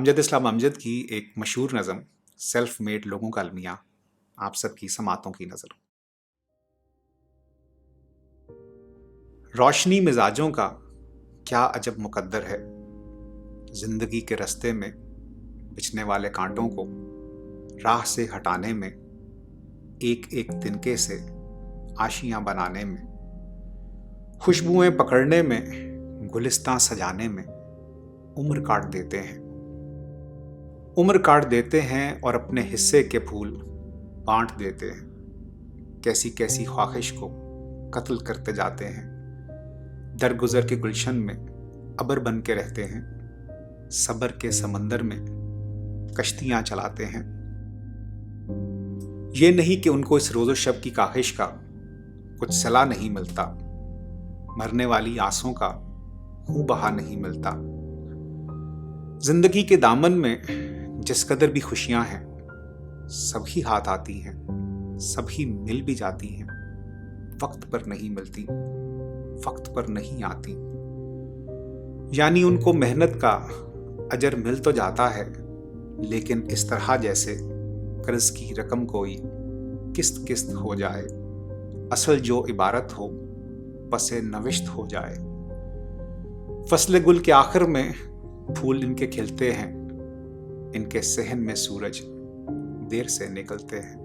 अमजद इस्लाम अमजद की एक मशहूर नज़म सेल्फ मेड लोगों का अलमिया आप सबकी समातों की नज़र। रोशनी मिजाजों का क्या अजब मुकद्दर है, जिंदगी के रास्ते में बिछने वाले कांटों को राह से हटाने में, एक एक तिनके से आशियां बनाने में, खुशबुएं पकड़ने में, गुलिस्तां सजाने में उम्र काट देते हैं। उम्र काट देते हैं और अपने हिस्से के फूल बांट देते हैं। कैसी कैसी ख्वाहिश को कत्ल करते जाते हैं। दरगुजर के गुलशन में अबर बन के रहते हैं। सबर के समंदर में कश्तियां चलाते हैं। ये नहीं कि उनको इस रोज़ो शब की काहिश का कुछ सला नहीं मिलता। मरने वाली आंसों का मुंह बहा नहीं मिलता। जिंदगी के दामन में जिस कदर भी खुशियां हैं, सभी हाथ आती हैं, सभी मिल भी जाती हैं, वक्त पर नहीं मिलती, वक्त पर नहीं आती। यानी उनको मेहनत का अजर मिल तो जाता है, लेकिन इस तरह जैसे कर्ज की रकम कोई किस्त किस्त हो जाए, असल जो इबारत हो पसे नविश्त हो जाए। फसले गुल के आखिर में फूल इनके खिलते हैं, इनके सहन में सूरज देर से निकलते हैं।